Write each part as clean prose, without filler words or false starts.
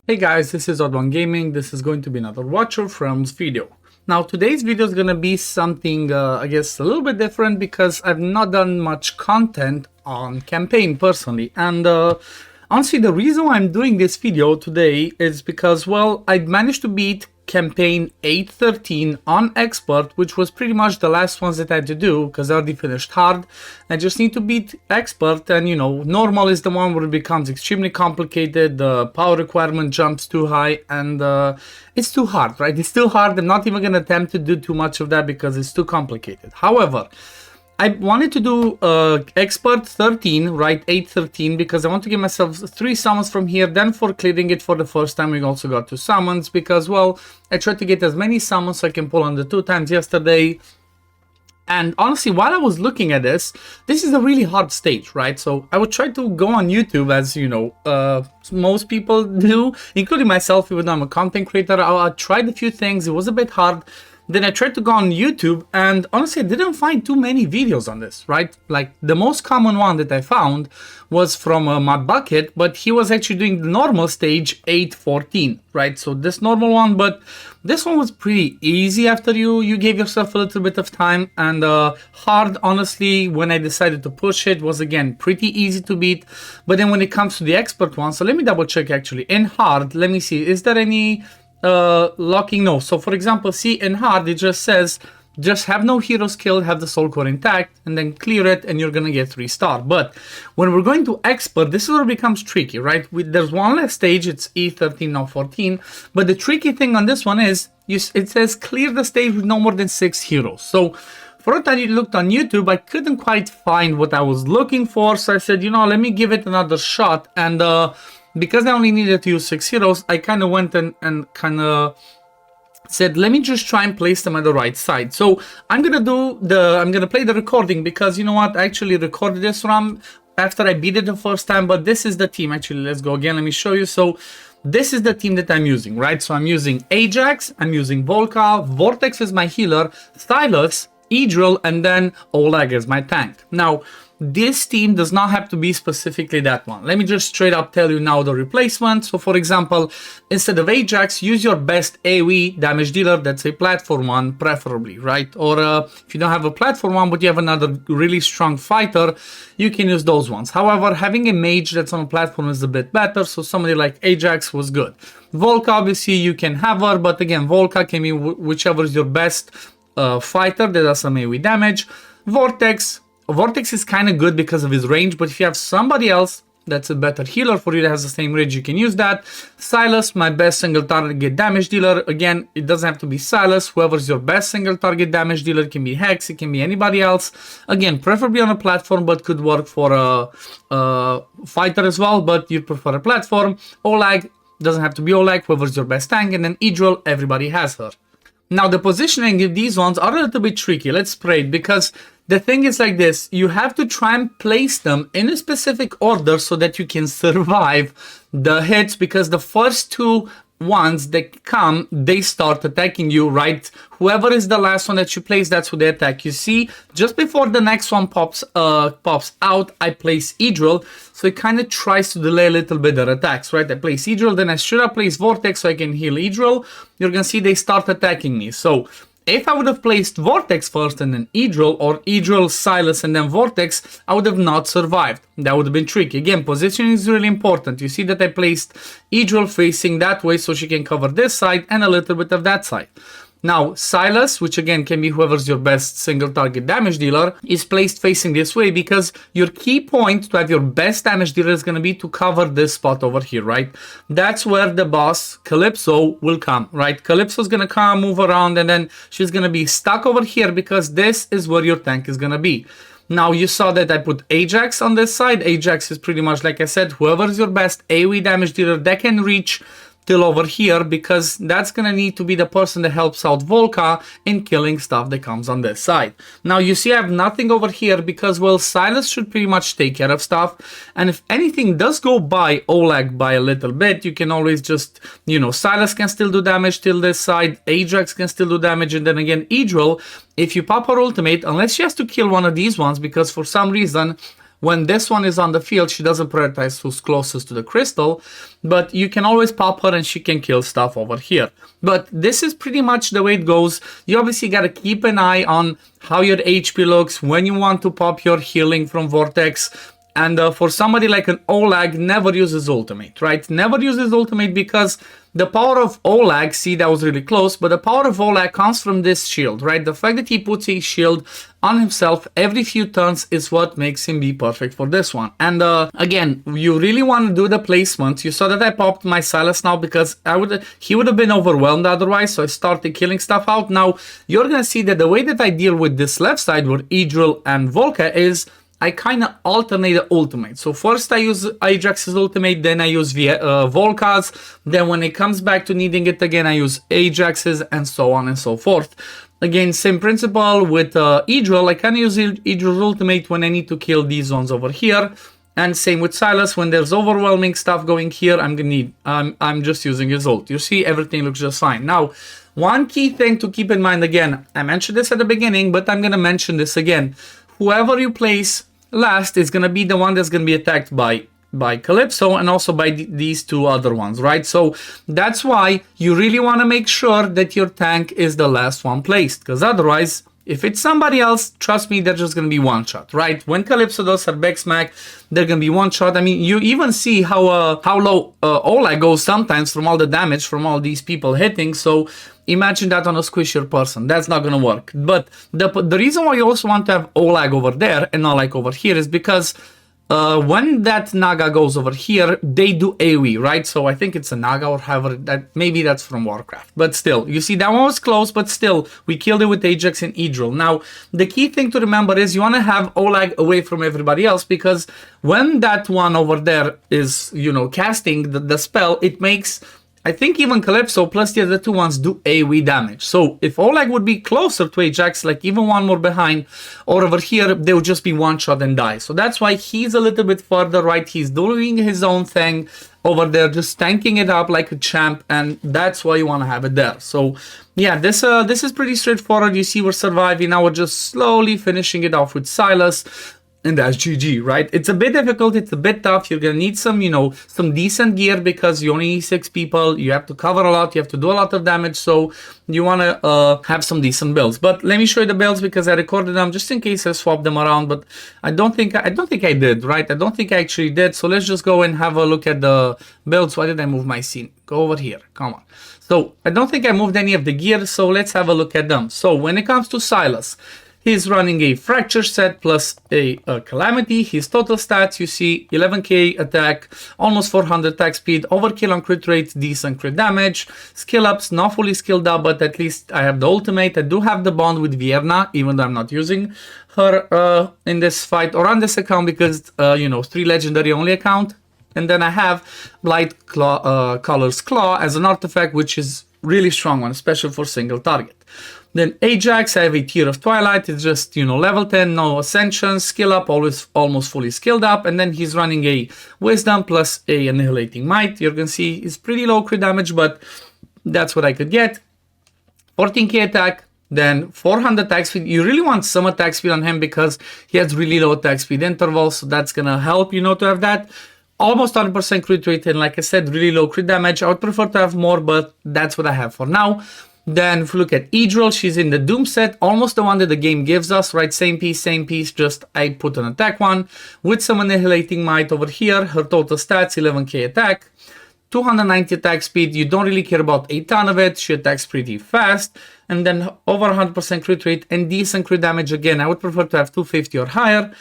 Hey guys, this is OddOneGaming. This is going to be another Watch of REALMS video. Now today's video is going to be something I guess a little bit different because I've not done much content on campaign personally, and honestly the reason why I'm doing this video today is because, well, I managed to beat campaign 8-13 on expert, which was pretty much the last ones that I had to do because I already finished hard. I just need to beat expert, and you know, normal is the one where it becomes extremely complicated, the power requirement jumps too high, and it's too hard, right? It's too hard. I'm not even going to attempt to do too much of that because it's too complicated. However, I wanted to do expert 13, right, 8-13, because I want to give myself 3 summons from here. Then for clearing it for the first time, we also got 2 summons because, well, I tried to get as many summons so I can pull on the 2 times yesterday. And honestly, while I was looking at this is a really hard stage, right? So I would try to go on YouTube, as you know, most people do, including myself, even though I'm a content creator. I tried a few things. It was a bit hard. Then I tried to go on YouTube, and honestly I didn't find too many videos on this, right? Like the most common one that I found was from my bucket, but he was actually doing the normal stage 8-14, right? So this normal one, but this one was pretty easy after you gave yourself a little bit of time, and hard, honestly, when I decided to push it, was again pretty easy to beat. But then when it comes to the expert one, so let me double check actually. In hard, let me see, is there any locking? No. So for example, see, in hard it just says just have no heroes killed, have the soul core intact, and then clear it and you're gonna get 3 stars. But when we're going to expert, this is where it becomes tricky, right? There's one less stage, it's E13, now 14, but the tricky thing on this one is it says clear the stage with no more than 6 heroes. So for what I looked on YouTube, I couldn't quite find what I was looking for, so I said, you know, let me give it another shot. And because I only needed to use 6 heroes, I kind of went and kind of said, let me just try and place them at the right side. So I'm gonna play the recording because, you know what, I actually recorded this run after I beat it the first time, but this is the team. Actually, let's go again, let me show you. So this is the team that I'm using, right? So I'm using Ajax, I'm using Volca, Vortex is my healer, Silas, Idril, and then Oleg is my tank. Now, this team does not have to be specifically that one. Let me just straight up tell you now the replacement. So for example, instead of Ajax, use your best AoE damage dealer, that's a platform one preferably, right? Or if you don't have a platform one but you have another really strong fighter, you can use those ones. However, having a mage that's on a platform is a bit better, so somebody like Ajax was good. Volca, obviously you can have her, but again, Volca can be whichever is your best fighter that does some AoE damage. Vortex is kind of good because of his range, but if you have somebody else that's a better healer for you that has the same range, you can use that. Silas, my best single target damage dealer. Again, it doesn't have to be Silas. Whoever's your best single target damage dealer, it can be Hex, it can be anybody else. Again, preferably on a platform, but could work for a fighter as well, but you prefer a platform. Oleg, doesn't have to be Oleg, whoever's your best tank. And then Idril, everybody has her. Now, the positioning of these ones are a little bit tricky. Let's spray it, because the thing is like this. You have to try and place them in a specific order so that you can survive the hits, because the first 2 ones that come, they start attacking you, right? Whoever is the last one that you place, that's who they attack. You see, just before the next one pops out, I place Idril, so it kind of tries to delay a little bit their attacks, right? I place Idril, then I should have placed Vortex so I can heal Idril. You're gonna see they start attacking me. So if I would have placed Vortex first and then Idril, or Idril, Silas, and then Vortex, I would have not survived. That would have been tricky. Again, positioning is really important. You see that I placed Idril facing that way so she can cover this side and a little bit of that side. Now, Silas, which again can be whoever's your best single target damage dealer, is placed facing this way because your key point to have your best damage dealer is going to be to cover this spot over here, right? That's where the boss, Calypso, will come, right? Calypso's going to come, move around, and then she's going to be stuck over here because this is where your tank is going to be. Now, you saw that I put Ajax on this side. Ajax is pretty much, like I said, whoever's your best AoE damage dealer that can reach till over here, because that's gonna need to be the person that helps out Volca in killing stuff that comes on this side. Now you see I have nothing over here because, well, Silas should pretty much take care of stuff, and if anything does go by Oleg by a little bit, you can always just, you know, Silas can still do damage till this side, Ajax can still do damage, and then again Idril, if you pop her ultimate, unless she has to kill one of these ones, because for some reason when this one is on the field, she doesn't prioritize who's closest to the crystal, but you can always pop her and she can kill stuff over here. But this is pretty much the way it goes. You obviously got to keep an eye on how your HP looks, when you want to pop your healing from Vortex. And for somebody like an Oleg, never uses ultimate, right? Never uses ultimate because the power of Oleg, see, that was really close, but the power of Oleg comes from this shield, right? The fact that he puts a shield on himself every few turns is what makes him be perfect for this one. And again, you really want to do the placement. You saw that I popped my Silas now because he would have been overwhelmed otherwise, so I started killing stuff out. Now, you're going to see that the way that I deal with this left side with Idril and Volka is I kind of alternate the ultimate. So first I use Ajax's ultimate, then I use Volka's, then when it comes back to needing it again, I use Ajax's, and so on and so forth. Again, same principle with Idril. I can use Idril's ultimate when I need to kill these ones over here. And same with Silas, when there's overwhelming stuff going here, I'm just using his ult. You see, everything looks just fine. Now, one key thing to keep in mind, again, I mentioned this at the beginning, but I'm going to mention this again. Whoever you place last is going to be the one that's going to be attacked by Calypso and also by these two other ones, right? So that's why you really want to make sure that your tank is the last one placed, because otherwise, if it's somebody else, trust me, they're just going to be one shot, right? When Calypso does her back smack, they're going to be one shot. I mean, you even see how low Ola goes sometimes from all the damage from all these people hitting. So imagine that on a squishier person. That's not going to work. But the reason why you also want to have Olag over there and not like over here is because when that Naga goes over here, they do AoE, right? So I think it's a Naga or however, maybe that's from Warcraft. But still, you see that one was close, but still, we killed it with Ajax and Idril. Now, the key thing to remember is you want to have Olag away from everybody else, because when that one over there is, you know, casting the spell, it makes, I think even Calypso plus the other two ones do AoE damage. So if Oleg would be closer to Ajax, like even one more behind, or over here, they would just be one shot and die. So that's why he's a little bit further, right? He's doing his own thing over there, just tanking it up like a champ, and that's why you want to have it there. So yeah, this is pretty straightforward. You see we're surviving. Now we're just slowly finishing it off with Silas. And that's GG, right? It's a bit difficult, it's a bit tough. You're gonna need some, you know, some decent gear because you only need 6 people. You have to cover a lot, you have to do a lot of damage, so you wanna have some decent builds. But let me show you the builds because I recorded them just in case I swapped them around, but I don't think I did, right? I don't think I actually did. So let's just go and have a look at the builds. Why did I move my scene? Go over here, come on. So I don't think I moved any of the gear, so let's have a look at them. So when it comes to Silas, he's running a Fracture set plus a Calamity. His total stats, you see 11k attack, almost 400 attack speed, overkill on crit rate, decent crit damage. Skill ups, not fully skilled up, but at least I have the ultimate. I do have the bond with Vierna, even though I'm not using her in this fight or on this account because, you know, 3 legendary only account. And then I have Blight Color's Claw as an artifact, which is really strong one, especially for single target. Then Ajax, I have a Tear of Twilight. It's just, you know, level 10, no ascension, skill up, always almost fully skilled up. And then he's running a Wisdom plus a Annihilating Might. You can see it's pretty low crit damage, but that's what I could get. 14k attack, then 400 attack speed. You really want some attack speed on him because he has really low attack speed intervals, so that's gonna help, you know, to have that. Almost 100% crit rate, and like I said, really low crit damage. I would prefer to have more, but that's what I have for now. Then if you look at Idril, she's in the Doom set, almost the one that the game gives us, right? Same piece, just I put an attack one with some Annihilating Might over here. Her total stats, 11k attack, 290 attack speed. You don't really care about a ton of it. She attacks pretty fast. And then over 100% crit rate and decent crit damage. Again, I would prefer to have 250 or higher.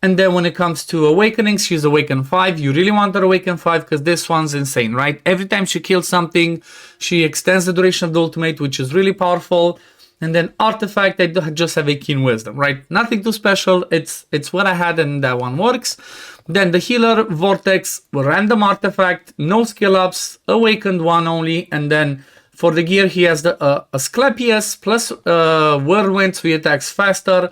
And then when it comes to Awakenings, she's Awaken 5. You really want her Awaken 5 because this one's insane, right? Every time she kills something, she extends the duration of the ultimate, which is really powerful. And then Artifact, I just have a Keen Wisdom, right? Nothing too special. It's what I had and that one works. Then the Healer, Vortex, Random Artifact, no skill ups, Awakened one only. And then for the gear, he has the Asclepius plus Whirlwind, so he attacks faster.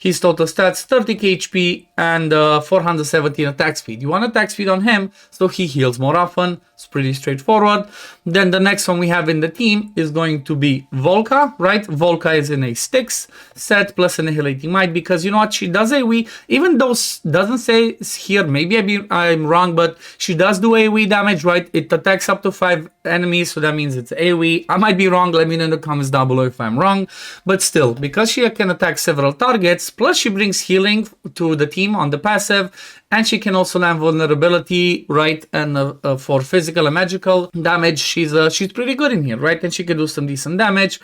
His total stats 30k HP and 417 attack speed. You want attack speed on him so he heals more often. It's pretty straightforward. Then the next one we have in the team is going to be Volca, right? Volca is in a Styx set plus Annihilating Might because you know what? She does AoE, even though doesn't say here, maybe I'm wrong, but she does do AoE damage, right? It attacks up to 5 enemies, so that means it's AoE. I might be wrong, let me know in the comments down below if I'm wrong. But still, because she can attack several targets, plus she brings healing to the team on the passive, and she can also land vulnerability, right? And for physical and magical damage, she's pretty good in here, right? And she can do some decent damage.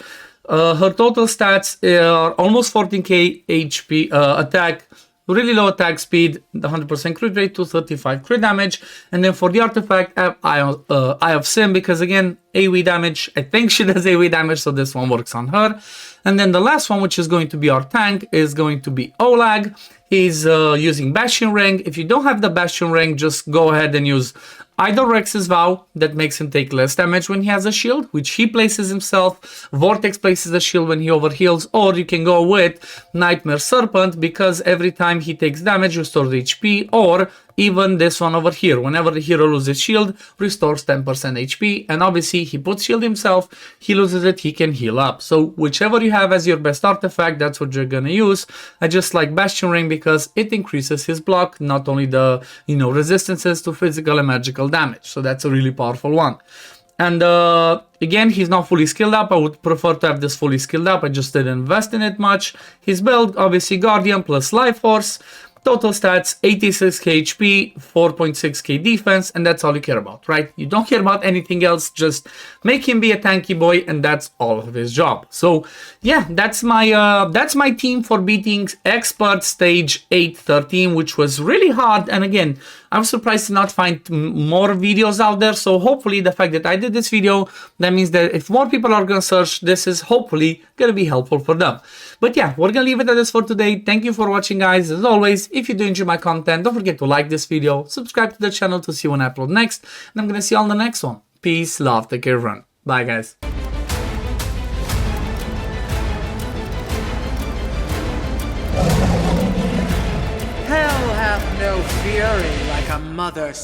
Her total stats are almost 14k HP attack, really low attack speed, 100% crit rate, 235 crit damage. And then for the artifact, Eye of Sin, because again, AoE damage, I think she does AoE damage, so this one works on her. And then the last one, which is going to be our tank, is going to be Olag. He's using Bastion Ring. If you don't have the Bastion Ring, just go ahead and use either Rex's Vow, that makes him take less damage when he has a shield, which he places himself. Vortex places a shield when he overheals, or you can go with Nightmare Serpent, because every time he takes damage, restores HP, or even this one over here, whenever the hero loses shield, restores 10% HP, and obviously he puts shield himself, he loses it, he can heal up. So whichever you have as your best artifact, that's what you're gonna use. I just like Bastion Ring because it increases his block, not only the, resistances to physical and magical damage, so that's a really powerful one. And again, he's not fully skilled up. I would prefer to have this fully skilled up. I just didn't invest in it much. His build, obviously Guardian plus Life Force. Total stats, 86k HP, 4.6k defense, and that's all you care about, right? You don't care about anything else, just make him be a tanky boy, and that's all of his job. So yeah, that's my team for beating Expert Stage 8-13, which was really hard. And again, I'm surprised to not find more videos out there. So hopefully the fact that I did this video, that means that if more people are gonna search, this is hopefully gonna be helpful for them. But yeah, we're gonna leave it at this for today. Thank you for watching, guys. As always, if you do enjoy my content, don't forget to like this video, subscribe to the channel to see when I upload next, and I'm gonna see you on the next one. Peace, love, take care, everyone. Bye, guys. Hell hath no fury like a mother's